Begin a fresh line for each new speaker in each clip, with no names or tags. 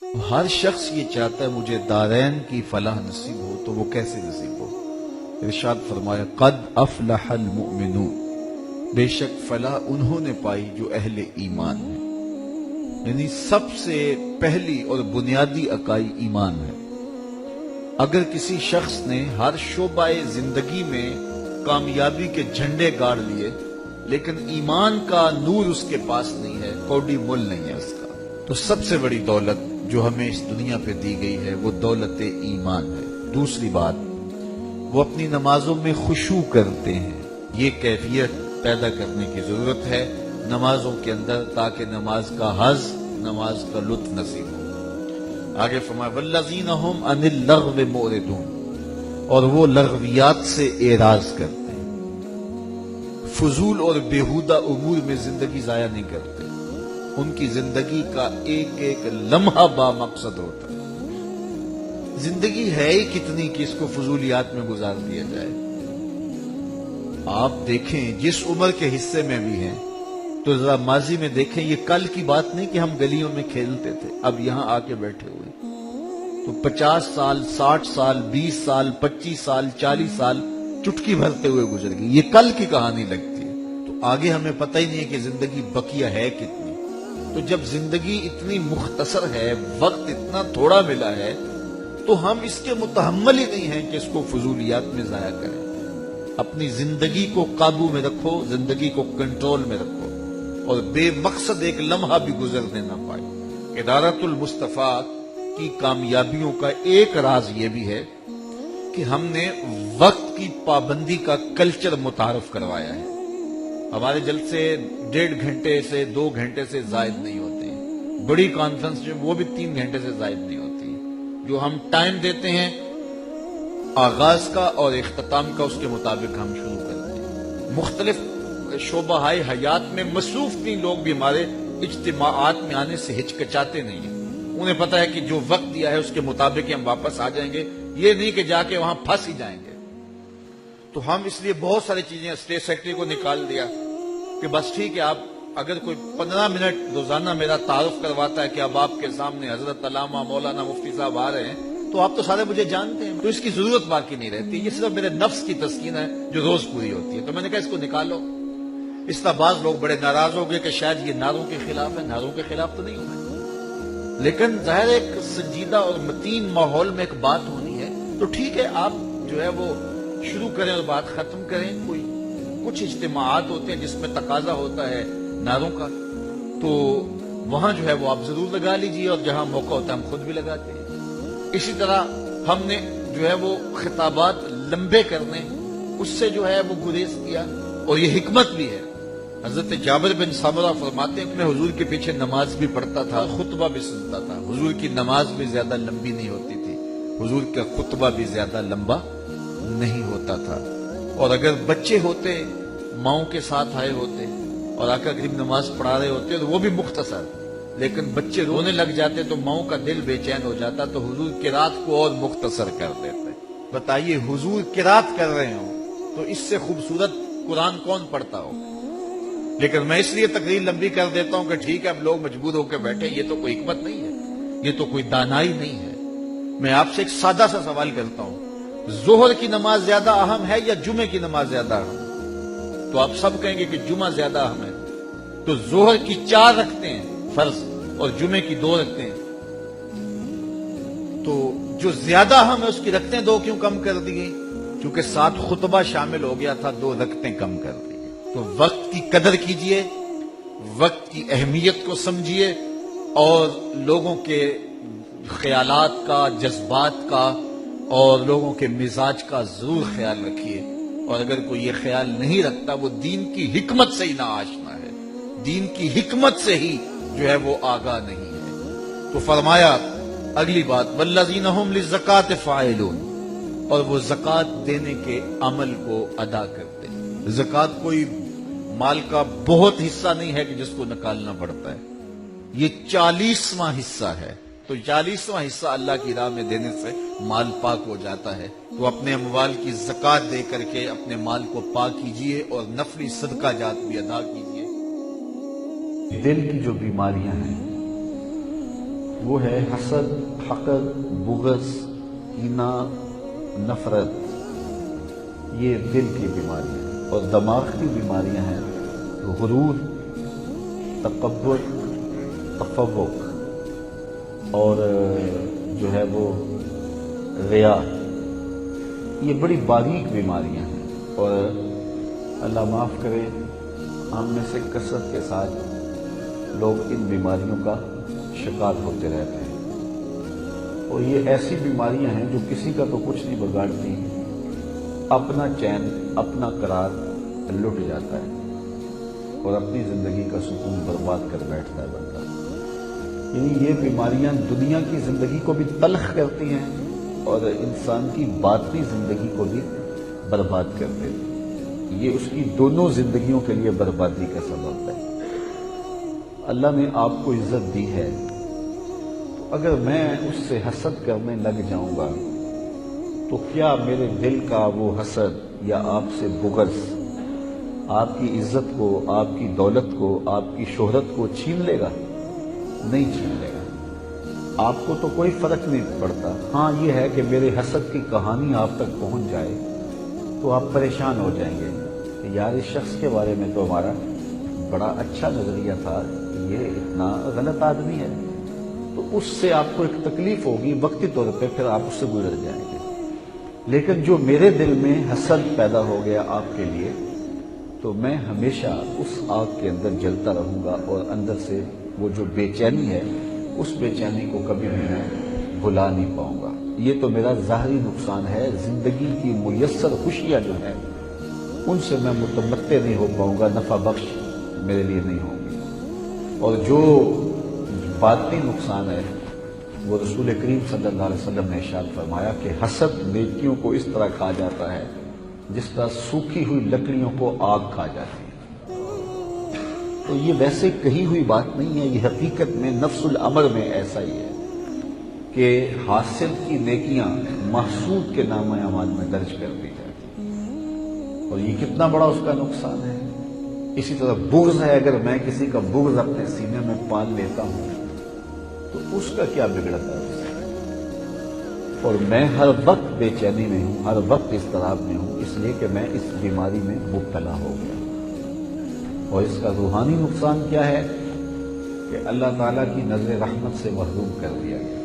ہر شخص یہ چاہتا ہے مجھے دارین کی فلاح نصیب ہو، تو وہ کیسے نصیب ہو؟ ارشاد فرمایا قد افلح المؤمنون، بے شک فلاح انہوں نے پائی جو اہل ایمان ہیں، یعنی سب سے پہلی اور بنیادی اکائی ایمان ہے۔ اگر کسی شخص نے ہر شعبہ زندگی میں کامیابی کے جھنڈے گاڑ لیے لیکن ایمان کا نور اس کے پاس نہیں ہے، کوڑی مول نہیں ہے اس کا، تو سب سے بڑی دولت جو ہمیں اس دنیا پہ دی گئی ہے وہ دولت ایمان ہے۔ دوسری بات، وہ اپنی نمازوں میں خشوع کرتے ہیں، یہ کیفیت پیدا کرنے کی ضرورت ہے نمازوں کے اندر، تاکہ نماز کا حظ، نماز کا لطف نصیب ہو۔ آگے فرمایا والذین ھم عن اللغو معرضون، اور وہ لغویات سے اعراض کرتے ہیں، فضول اور بیہودہ امور میں زندگی ضائع نہیں کرتے، ان کی زندگی کا ایک ایک لمحہ با مقصد ہوتا ہے۔ زندگی ہے ہی کتنی کہ اس کو فضولیات میں گزار دیا جائے۔ آپ دیکھیں جس عمر کے حصے میں بھی ہیں تو ذرا ماضی میں دیکھیں، یہ کل کی بات نہیں کہ ہم گلیوں میں کھیلتے تھے، اب یہاں آ کے بیٹھے ہوئے تو 50 سال 60 سال 20 سال 25 سال 40 سال چٹکی بھرتے ہوئے گزر گئی، یہ کل کی کہانی لگتی ہے، تو آگے ہمیں پتہ ہی نہیں ہے کہ زندگی بقیہ ہے کتنی۔ تو جب زندگی اتنی مختصر ہے، وقت اتنا تھوڑا ملا ہے، تو ہم اس کے متحمل ہی نہیں ہیں کہ اس کو فضولیات میں ضائع کریں۔ اپنی زندگی کو قابو میں رکھو، زندگی کو کنٹرول میں رکھو، اور بے مقصد ایک لمحہ بھی گزرنے نہ پائے۔ ادارت المصطفیٰ کی کامیابیوں کا ایک راز یہ بھی ہے کہ ہم نے وقت کی پابندی کا کلچر متعارف کروایا ہے۔ ہمارے جلسے 1.5 گھنٹے سے 2 گھنٹے سے زائد نہیں ہوتے ہیں، بڑی کانفرنس جو وہ بھی 3 گھنٹے سے زائد نہیں ہوتی ہے۔ جو ہم ٹائم دیتے ہیں آغاز کا اور اختتام کا، اس کے مطابق ہم شروع کرتے ہیں۔ مختلف شعبہ حیات میں مصروف تین لوگ بھی ہمارے اجتماعات میں آنے سے ہچکچاتے نہیں ہیں، انہیں پتہ ہے کہ جو وقت دیا ہے اس کے مطابق ہی ہم واپس آ جائیں گے، یہ نہیں کہ جا کے وہاں پھنس ہی جائیں گے۔ تو ہم اس لیے بہت ساری چیزیں اسٹیٹ سیکرٹری کو نکال دیا کہ بس ٹھیک ہے، آپ اگر کوئی 15 منٹ روزانہ میرا تعارف کرواتا ہے کہ اب آپ کے سامنے حضرت علامہ مولانا مفتی صاحب آ رہے ہیں، تو آپ تو سارے مجھے جانتے ہیں، تو اس کی ضرورت باقی نہیں رہتی، یہ صرف میرے نفس کی تسکین ہے جو روز پوری ہوتی ہے۔ تو میں نے کہا اس کو نکالو۔ اس طرح بعض لوگ بڑے ناراض ہو گئے کہ شاید یہ نعروں کے خلاف ہے، نعروں کے خلاف تو نہیں ہونا، لیکن ظاہر ایک سنجیدہ اور متین ماحول میں ایک بات ہونی ہے، تو ٹھیک ہے آپ جو ہے وہ شروع کریں اور بات ختم کریں۔ کوئی کچھ اجتماعات ہوتے ہیں جس میں تقاضا ہوتا ہے نعروں کا، تو وہاں جو ہے وہ آپ ضرور لگا لیجئے، اور جہاں موقع ہوتا ہے ہم خود بھی لگاتے ہیں۔ اسی طرح ہم نے جو ہے وہ خطابات لمبے کرنے، اس سے جو ہے وہ گریز کیا، اور یہ حکمت بھی ہے۔ حضرت جابر بن سمرہ فرماتے ہیں کہ میں حضور کے پیچھے نماز بھی پڑھتا تھا، خطبہ بھی سنتا تھا، حضور کی نماز بھی زیادہ لمبی نہیں ہوتی تھی، حضور کا خطبہ بھی زیادہ لمبا نہیں ہوتا تھا، اور اگر بچے ہوتے ماؤں کے ساتھ آئے ہوتے اور آقا کریم نماز پڑھا رہے ہوتے تو وہ بھی مختصر، لیکن بچے رونے لگ جاتے تو ماؤں کا دل بے چین ہو جاتا، تو حضور قرات کو اور مختصر کر دیتے۔ بتائیے حضور قرات کر رہے ہوں تو اس سے خوبصورت قرآن کون پڑھتا ہو؟ لیکن میں اس لیے تقریر لمبی کر دیتا ہوں کہ ٹھیک ہے اب لوگ مجبور ہو کے بیٹھے، یہ تو کوئی حکمت نہیں ہے، یہ تو کوئی دانائی نہیں ہے۔ میں آپ سے ایک سادہ سا سوال کرتا ہوں، ظہر کی نماز زیادہ اہم ہے یا جمعے کی نماز زیادہ اہم ہے؟ تو آپ سب کہیں گے کہ جمعہ زیادہ اہم ہے، تو ظہر کی 4 رکھتے ہیں فرض اور جمعے کی 2 رکھتے ہیں، تو جو زیادہ اہم ہے اس کی رکھتے 2 کیوں کم کر دی گئی؟ کیونکہ ساتھ خطبہ شامل ہو گیا تھا، 2 رکھتے کم کر دی گئی۔ تو وقت کی قدر کیجئے، وقت کی اہمیت کو سمجھیے، اور لوگوں کے خیالات کا، جذبات کا اور لوگوں کے مزاج کا ضرور خیال رکھیے، اور اگر کوئی یہ خیال نہیں رکھتا وہ دین کی حکمت سے ہی ناآشنا ہے، دین کی حکمت سے ہی جو ہے وہ آگاہ نہیں ہے۔ تو فرمایا اگلی بات والذین ھم للزکاۃ فاعلون، اور وہ زکوٰۃ دینے کے عمل کو ادا کرتے ہیں۔ زکوٰۃ کوئی مال کا بہت حصہ نہیں ہے کہ جس کو نکالنا پڑتا ہے، یہ 40واں حصہ ہے، تو 40واں حصہ اللہ کی راہ میں دینے سے مال پاک ہو جاتا ہے۔ تو اپنے اموال کی زکوٰۃ دے کر کے اپنے مال کو پاک کیجئے، اور نفلی صدقہ جات بھی ادا کیجئے۔ دل کی جو بیماریاں ہیں وہ ہے حسد، حقد، بغض، کینہ، نفرت. یہ دل کی بیماریاں ہیں. اور دماغ کی بیماریاں ہیں غرور، تکبر، تفوق اور جو ہے وہ ریا. یہ بڑی باریک بیماریاں ہیں اور اللہ معاف کرے ہم میں سے کثرت کے ساتھ لوگ ان بیماریوں کا شکار ہوتے رہتے ہیں. اور یہ ایسی بیماریاں ہیں جو کسی کا تو کچھ نہیں بگاڑتی، اپنا چین، اپنا قرار لٹ جاتا ہے اور اپنی زندگی کا سکون برباد کر بیٹھتا ہے بندہ. یعنی یہ بیماریاں دنیا کی زندگی کو بھی تلخ کرتی ہیں اور انسان کی باطنی زندگی کو بھی برباد کر دیتی. یہ اس کی دونوں زندگیوں کے لیے بربادی کا سبب ہے. اللہ نے آپ کو عزت دی ہے، تو اگر میں اس سے حسد کرنے لگ جاؤں گا تو کیا میرے دل کا وہ حسد یا آپ سے بغض آپ کی عزت کو، آپ کی دولت کو، آپ کی شہرت کو چھین لے گا؟ نہیں چھین لے گا. آپ کو تو کوئی فرق نہیں پڑتا. ہاں یہ ہے کہ میرے حسد کی کہانی آپ تک پہنچ جائے تو آپ پریشان ہو جائیں گے کہ یار اس شخص کے بارے میں تو ہمارا بڑا اچھا نظریہ تھا، یہ اتنا غلط آدمی ہے. تو اس سے آپ کو ایک تکلیف ہوگی وقتی طور پہ، پھر آپ اس سے گزر جائیں گے. لیکن جو میرے دل میں حسد پیدا ہو گیا آپ کے لیے، تو میں ہمیشہ اس آگ کے اندر جلتا رہوں گا اور اندر سے وہ جو بے چینی ہے اس بے چینی کو کبھی بھی میں بھلا نہیں پاؤں گا. یہ تو میرا ظاہری نقصان ہے. زندگی کی میسر خوشیاں جو ہیں ان سے میں متمتع نہیں ہو پاؤں گا، نفع بخش میرے لیے نہیں ہوں گی. اور جو باطنی نقصان ہے وہ رسول کریم صلی اللہ علیہ وسلم نے ارشاد فرمایا کہ حسد نیکیوں کو اس طرح کھا جاتا ہے جس طرح سوکھی ہوئی لکڑیوں کو آگ کھا جاتی ہے. تو یہ ویسے کہی ہوئی بات نہیں ہے، یہ حقیقت میں نفس الامر میں ایسا ہی ہے کہ حاصل کی نیکیاں محسود کے نام اعمال میں درج کر دی جاتی ہیں. اور یہ کتنا بڑا اس کا نقصان ہے. اسی طرح بغض ہے، اگر میں کسی کا بغض اپنے سینے میں پال لیتا ہوں تو اس کا کیا بگڑتا ہے. اور میں ہر وقت بے چینی میں ہوں، ہر وقت اضطراب میں ہوں، اس لیے کہ میں اس بیماری میں مبتلا ہو گیا. اور اس کا روحانی نقصان کیا ہے کہ اللہ تعالیٰ کی نظر رحمت سے محروم کر دیا گیا.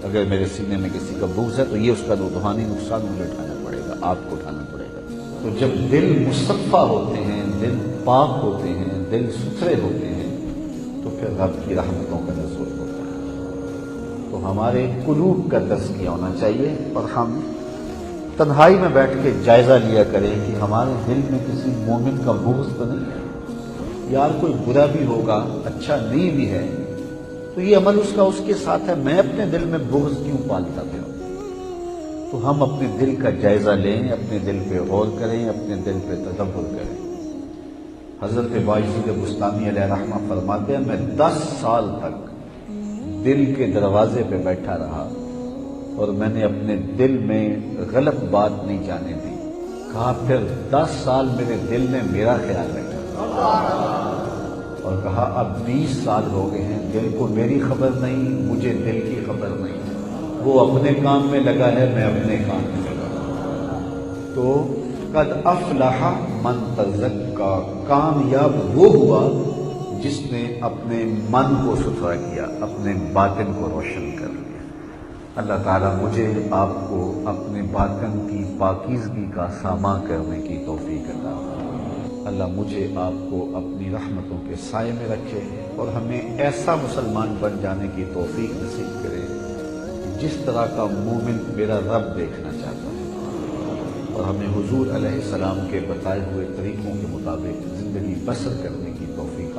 اگر میرے سینے میں کسی کا بغض ہے تو یہ اس کا روحانی نقصان مجھے اٹھانا پڑے گا، آپ کو اٹھانا پڑے گا. تو جب دل مصفا ہوتے ہیں، دل پاک ہوتے ہیں، دل ستھرے ہوتے ہیں تو پھر رب کی رحمتوں کا نزول ہوتا ہے. تو ہمارے قلوب کا تزکیہ ہونا چاہیے اور ہم تنہائی میں بیٹھ کے جائزہ لیا کریں کہ ہمارے دل میں کسی مومن کا بغض تو نہیں ہے. یار کوئی برا بھی ہوگا، اچھا نہیں بھی ہے تو یہ عمل اس کا اس کے ساتھ ہے، میں اپنے دل میں بغض کیوں پالتا پھر؟ تو ہم اپنے دل کا جائزہ لیں، اپنے دل پہ غور کریں، اپنے دل پہ تدبر کریں. حضرت باعزید بستانی علیہ رحمہ فرماتے ہیں میں 10 سال تک دل کے دروازے پہ بیٹھا رہا اور میں نے اپنے دل میں غلط بات نہیں جانے دی. کہا پھر 10 سال میرے دل نے میرا خیال رکھا اور کہا اب 20 سال ہو گئے ہیں، دل کو میری خبر نہیں، مجھے دل کی خبر نہیں. وہ اپنے کام میں لگا ہے، میں اپنے کام میں لگا. تو قد افلح من تزکا، کامیاب وہ ہوا جس نے اپنے من کو ستھرا کیا، اپنے باطن کو روشن کر لیا. اللہ تعالیٰ مجھے آپ کو اپنے باطن کی پاکیزگی کا سامان کرنے کی توفیق عطا فرمائے. اللہ مجھے آپ کو اپنی رحمتوں کے سائے میں رکھے اور ہمیں ایسا مسلمان بن جانے کی توفیق نصیب کرے جس طرح کا مومن میرا رب دیکھنا چاہتا ہے، اور ہمیں حضور علیہ السلام کے بتائے ہوئے طریقوں کے مطابق زندگی بسر کرنے کی توفیق